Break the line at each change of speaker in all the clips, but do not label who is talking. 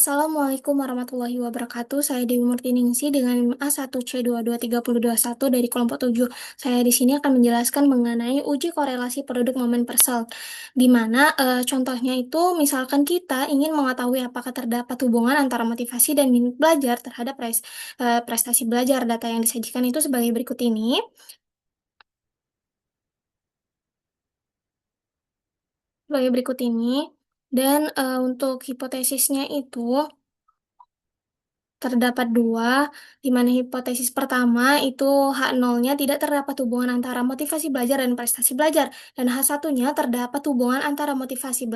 Assalamualaikum warahmatullahi wabarakatuh. Saya Dewi Murtiningsih dengan NIM A1C223021 dari kelompok 7. Saya di sini akan menjelaskan mengenai uji korelasi produk momen Purcell, di mana contohnya itu misalkan kita ingin mengetahui apakah terdapat hubungan antara motivasi dan minat belajar terhadap prestasi belajar. Data yang disajikan itu sebagai berikut ini. Dan untuk hipotesisnya itu terdapat dua, di mana hipotesis pertama itu H0-nya tidak terdapat hubungan antara motivasi belajar dan prestasi belajar, dan H1-nya terdapat hubungan antara motivasi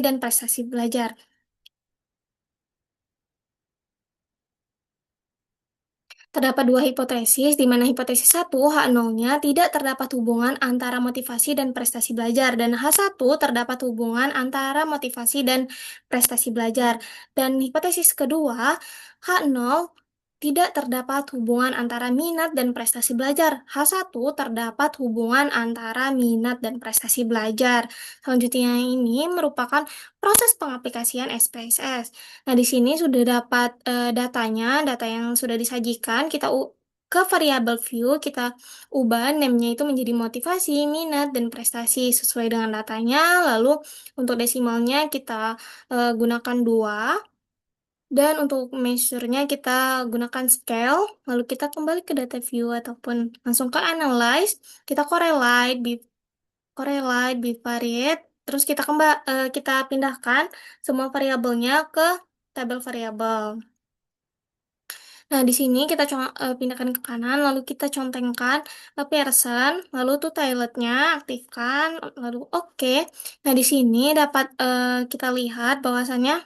dan prestasi belajar. Terdapat dua hipotesis, di mana hipotesis satu H0-nya tidak terdapat hubungan antara motivasi dan prestasi belajar, dan H1 terdapat hubungan antara motivasi dan prestasi belajar. Dan hipotesis kedua, H0 tidak terdapat hubungan antara minat dan prestasi belajar. H1 terdapat hubungan antara minat dan prestasi belajar. Selanjutnya ini merupakan proses pengaplikasian SPSS. Nah, di sini sudah dapat datanya, data yang sudah disajikan, ke variabel view, kita ubah name-nya itu menjadi motivasi, minat, dan prestasi sesuai dengan datanya. Lalu untuk desimalnya kita gunakan 2. Dan untuk measure-nya kita gunakan scale. Lalu kita kembali ke data view ataupun langsung ke analyze. Kita correlate, bivariate. Terus kita pindahkan semua variabelnya ke tabel variabel. Nah, di sini kita pindahkan ke kanan, lalu kita contengkan Pearson, lalu tuh toiletnya aktifkan, lalu oke. Nah, di sini dapat kita lihat bahwasannya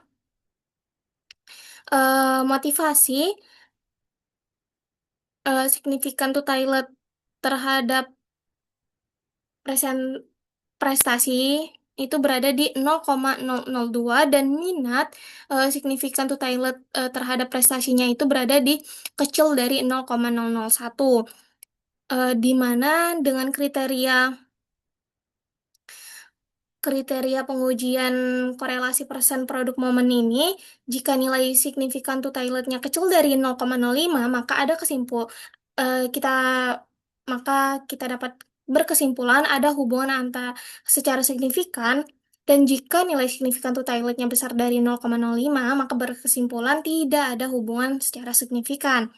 motivasi signifikan tuh toilet terhadap presen prestasi itu berada di 0,002, dan minat signifikan to toilet terhadap prestasinya itu berada di kecil dari 0,001, di mana dengan kriteria pengujian korelasi persen produk momen ini, jika nilai signifikan to toiletnya kecil dari 0,05, eh, kita maka kita dapat berkesimpulan ada hubungan antara secara signifikan, dan jika nilai signifikan to toiletnya besar dari 0,05, maka berkesimpulan tidak ada hubungan secara signifikan.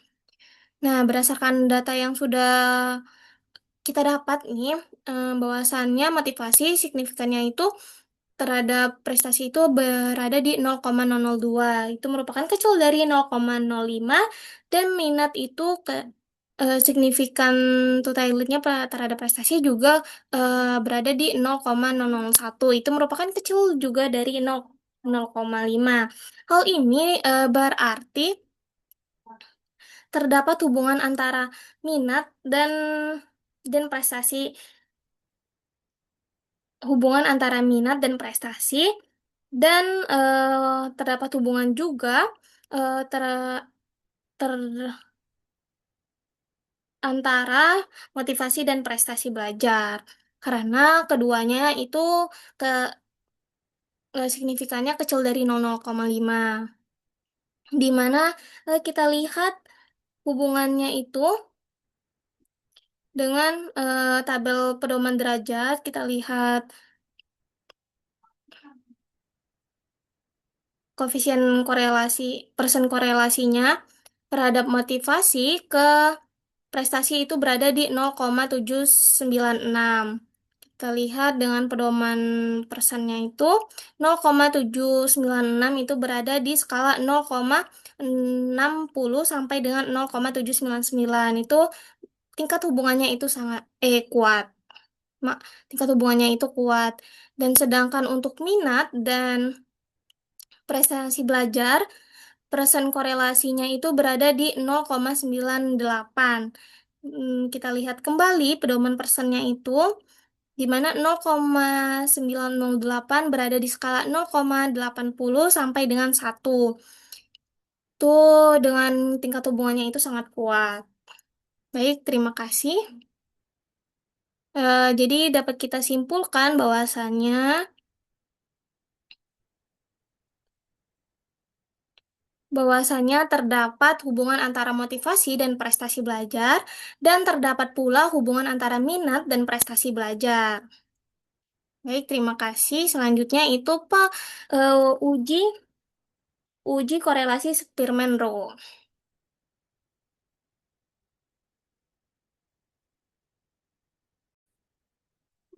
Nah, berdasarkan data yang sudah kita dapat nih, bahwasannya motivasi signifikannya itu terhadap prestasi itu berada di 0,002. Itu merupakan kecil dari 0,05, dan minat itu signifikan totalnya terhadap prestasi juga berada di 0,001. Itu merupakan kecil juga dari 0,5. Hal ini berarti terdapat dan prestasi hubungan antara minat dan prestasi, dan terdapat hubungan juga eh, ter, ter- antara motivasi dan prestasi belajar, karena keduanya itu ke signifikannya kecil dari 0,5, di mana kita lihat hubungannya itu dengan tabel pedoman derajat. Kita lihat koefisien persen korelasinya terhadap motivasi ke prestasi itu berada di 0,796. Kita lihat dengan pedoman persennya itu 0,796 itu berada di skala 0,60 sampai dengan 0,799. Itu tingkat hubungannya itu sangat kuat. Tingkat hubungannya itu kuat. Dan sedangkan untuk minat dan prestasi belajar, persen korelasinya itu berada di 0,98. Kita lihat kembali pedoman persennya itu, di mana 0,908 berada di skala 0,80 sampai dengan 1. Itu dengan tingkat hubungannya itu sangat kuat. Baik, terima kasih. Jadi dapat kita simpulkan bahwasannya Bahwasanya terdapat hubungan antara motivasi dan prestasi belajar, dan terdapat pula hubungan antara minat dan prestasi belajar. Baik, terima kasih. Selanjutnya itu Pak, uji uji korelasi Spearman-Rowe.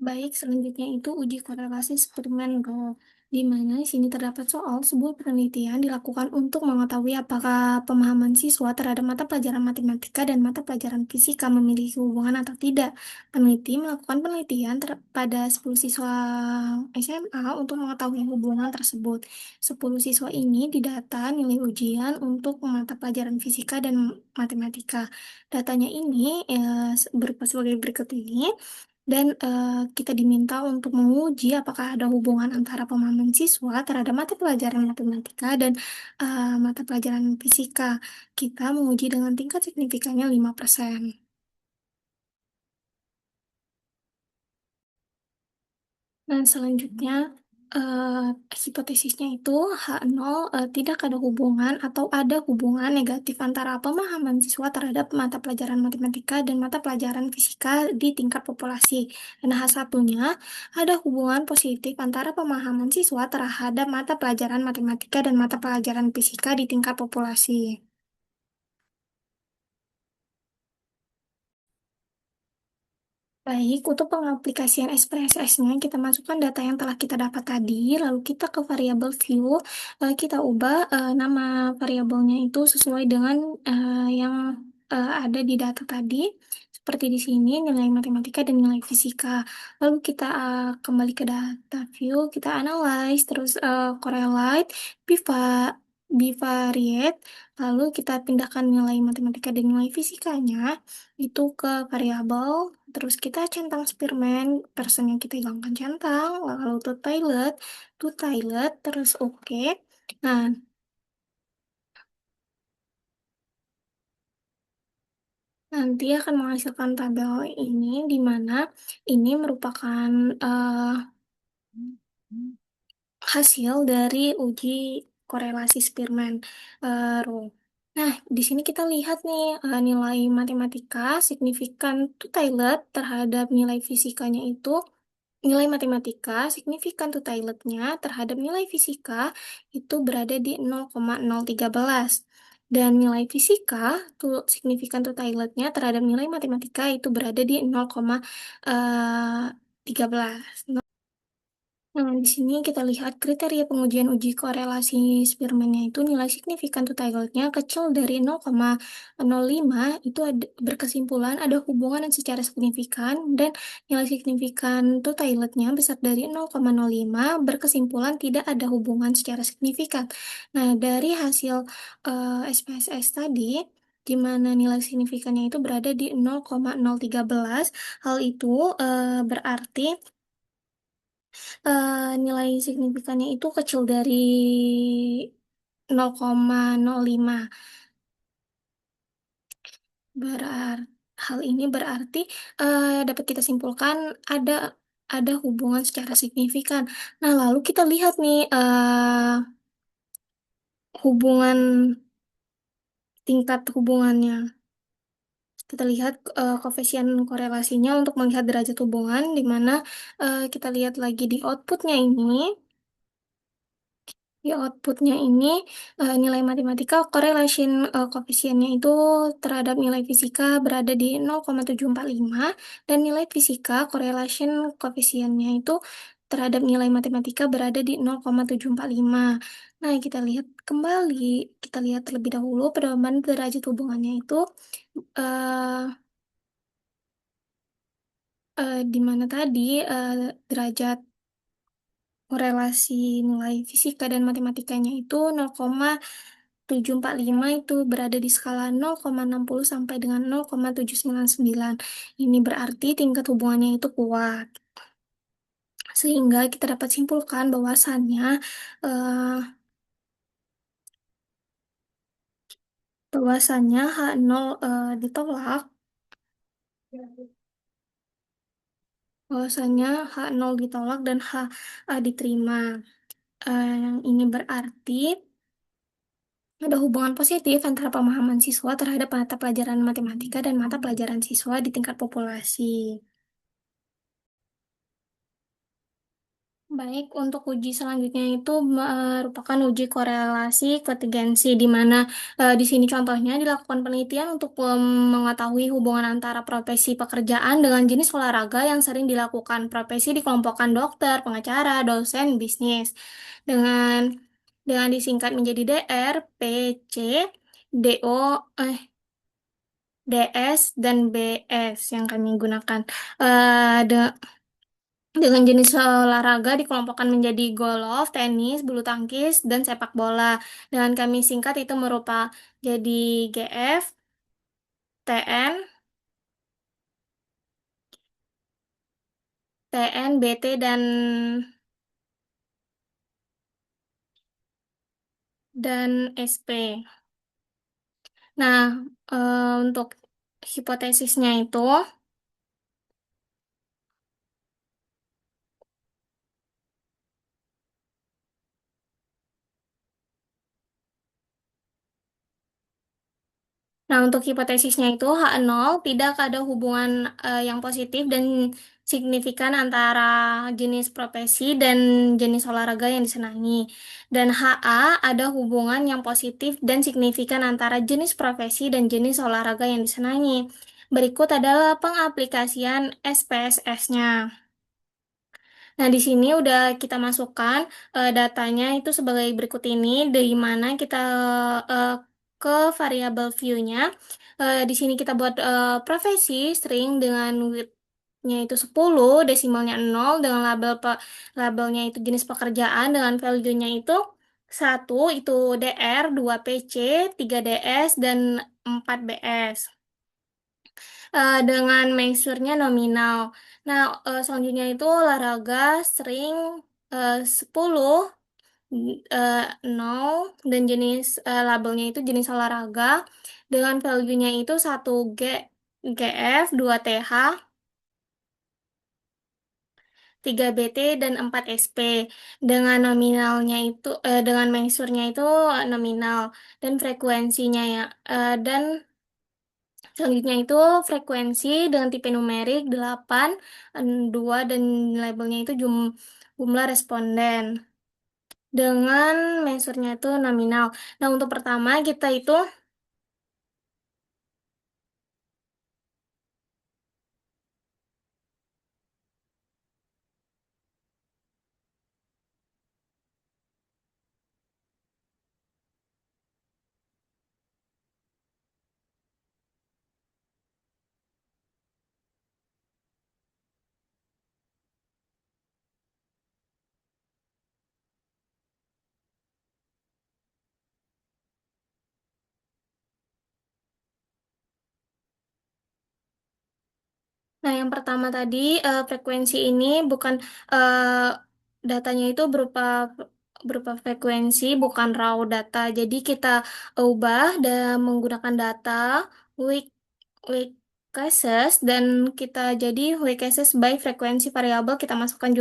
Baik, selanjutnya itu uji korelasi Spearman-Role, di mana di sini terdapat soal sebuah penelitian dilakukan untuk mengetahui apakah pemahaman siswa terhadap mata pelajaran matematika dan mata pelajaran fisika memiliki hubungan atau tidak. Peneliti melakukan penelitian pada 10 siswa SMA untuk mengetahui hubungan tersebut. 10 siswa ini didata nilai ujian untuk mata pelajaran fisika dan matematika. Datanya ini berupa sebagai berikut ini. Dan kita diminta untuk menguji apakah ada hubungan antara pemahaman siswa terhadap mata pelajaran matematika dan mata pelajaran fisika. Kita menguji dengan tingkat signifikannya 5%. Dan selanjutnya, eh, hipotesisnya itu H0 tidak ada hubungan atau ada hubungan negatif antara pemahaman siswa terhadap mata pelajaran matematika dan mata pelajaran fisika di tingkat populasi. Dan H1-nya ada hubungan positif antara pemahaman siswa terhadap mata pelajaran matematika dan mata pelajaran fisika di tingkat populasi. Baik, untuk pengaplikasian SPSS-nya, kita masukkan data yang telah kita dapat tadi, lalu kita ke variabel view, kita ubah nama variabelnya itu sesuai dengan yang ada di data tadi, seperti di sini, nilai matematika dan nilai fisika. Lalu kita kembali ke data view, kita analyze, terus correlate, bivariate, lalu kita pindahkan nilai matematika dan nilai fisikanya itu ke variabel. Terus kita centang Spearman, person yang kita hilangkan centang, lalu to toilet, terus oke. Nah, nanti akan menghasilkan tabel ini, di mana ini merupakan eh, hasil dari uji korelasi Spearman Rule. Nah, di sini kita lihat nih nilai matematika signifikan to toilet terhadap nilai fisikanya itu. Nilai matematika signifikan to toiletnya terhadap nilai fisika itu berada di 0,013. Dan nilai fisika tuh signifikan to toiletnya terhadap nilai matematika itu berada di 0,13. Nah, di sini kita lihat kriteria pengujian uji korelasi Spearman-nya itu nilai signifikan to toiletnya kecil dari 0,05 itu berkesimpulan ada hubungan yang secara signifikan, dan nilai signifikan to toiletnya besar dari 0,05 berkesimpulan tidak ada hubungan secara signifikan. Nah, dari hasil SPSS tadi, di mana nilai signifikannya itu berada di 0,013, hal itu berarti nilai signifikannya itu kecil dari 0,05. Berar Hal ini berarti dapat kita simpulkan ada ada hubungan secara signifikan. Nah, lalu kita lihat nih hubungan tingkat hubungannya. Kita lihat koefisien korelasinya untuk melihat derajat hubungan, di mana kita lihat lagi di outputnya ini. Di outputnya ini nilai matematika correlation koefisiennya itu terhadap nilai fisika berada di 0,745, dan nilai fisika correlation koefisiennya itu terhadap nilai matematika berada di 0,745. Nah, kita lihat kembali, kita lihat terlebih dahulu pedoman derajat hubungannya itu eh, di mana tadi derajat korelasi nilai fisika dan matematikanya itu 0,745 itu berada di skala 0,60 sampai dengan 0,799. Ini berarti tingkat hubungannya itu kuat. Sehingga kita dapat simpulkan eh, bahwasannya H0 ditolak, bahwasannya H0 ditolak dan H diterima. Yang ini berarti Ada hubungan positif antara pemahaman siswa terhadap mata pelajaran matematika dan mata pelajaran siswa di tingkat populasi. Baik, untuk uji selanjutnya itu merupakan uji korelasi kontingensi, di mana di sini contohnya dilakukan penelitian untuk mengetahui hubungan antara profesi pekerjaan dengan jenis olahraga yang sering dilakukan. Profesi dikelompokkan dokter, pengacara, dosen, bisnis. Dengan disingkat menjadi DR, PC, DO, DS, dan BS yang kami gunakan. Dengan jenis olahraga dikelompokkan menjadi golf, tenis, bulu tangkis, dan sepak bola. Dengan kami singkat itu merupakan jadi GF, TN, BT, dan SP. Nah, untuk hipotesisnya itu, nah, untuk hipotesisnya itu H0 tidak ada hubungan yang positif dan signifikan antara jenis profesi dan jenis olahraga yang disenangi. Dan HA ada hubungan yang positif dan signifikan antara jenis profesi dan jenis olahraga yang disenangi. Berikut adalah pengaplikasian SPSS-nya. Nah, di sini udah kita masukkan datanya itu sebagai berikut ini, dari mana kita eh, ke variabel view-nya. Di sini kita buat profesi string dengan width-nya itu 10, desimalnya 0, dengan labelnya itu jenis pekerjaan, dengan value-nya itu 1, itu DR, 2 PC, 3 DS, dan 4 BS. Dengan measure-nya nominal. Nah, selanjutnya itu olahraga sering 10, eh, 0, dan jenis labelnya itu jenis olahraga dengan value-nya itu 1 GF, 2 TH, 3 BT, dan 4 SP. Dengan nominalnya itu dengan measure-nya itu nominal, dan frekuensinya ya, dan selanjutnya itu frekuensi dengan tipe numerik 8, 2, dan labelnya itu jumlah responden. Dengan measure-nya itu nominal. Nah, untuk pertama kita itu, nah yang pertama tadi frekuensi ini bukan eh, datanya itu berupa berupa frekuensi, bukan raw data. Jadi kita ubah dan menggunakan data weak weak cases, dan kita jadi weak cases by frekuensi variabel, kita masukkan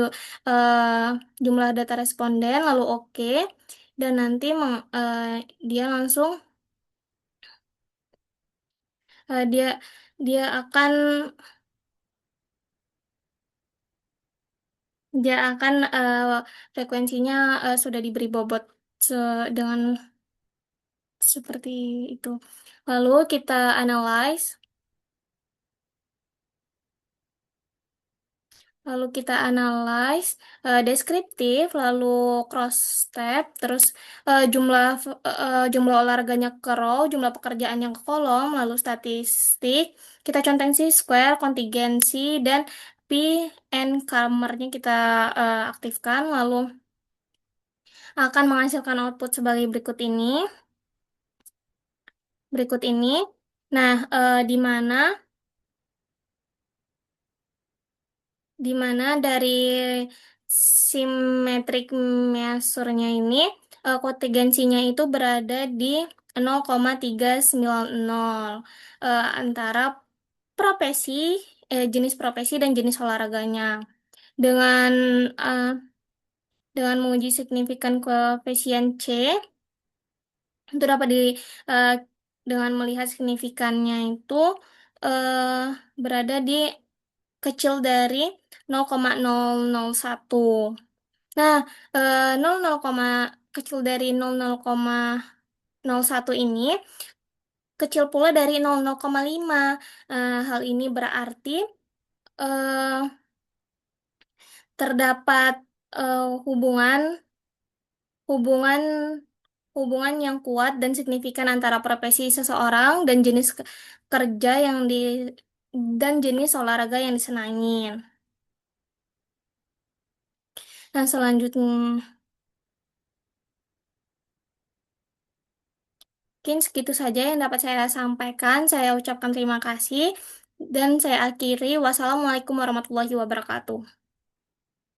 jumlah data responden lalu oke, dan nanti dia langsung dia dia akan frekuensinya sudah diberi bobot dengan seperti itu. Lalu kita analyze. Lalu kita analyze deskriptif, lalu cross step, terus jumlah olahraganya ke row, jumlah pekerjaannya ke kolom, lalu statistik. Kita contohin sih square, kontingensi, dan P and calmer-nya kita aktifkan, lalu akan menghasilkan output sebagai berikut ini. Berikut ini. Nah, di mana dari symmetric measure-nya ini kontingensinya itu berada di 0,390 antara profesi jenis profesi dan jenis olahraganya. Dengan eh, dengan menguji signifikan koefisien C, Itu dapat eh, dengan melihat signifikannya itu eh, berada di kecil dari 0,001. Nah, kecil dari 0,01 ini kecil pula dari 0,05. Hal ini berarti eh, terdapat hubungan hubungan hubungan yang kuat dan signifikan antara profesi seseorang dan jenis kerja yang dan jenis olahraga yang disenangi. Nah, selanjutnya mungkin segitu saja yang dapat saya sampaikan. Saya ucapkan terima kasih dan saya akhiri. Wassalamualaikum warahmatullahi wabarakatuh.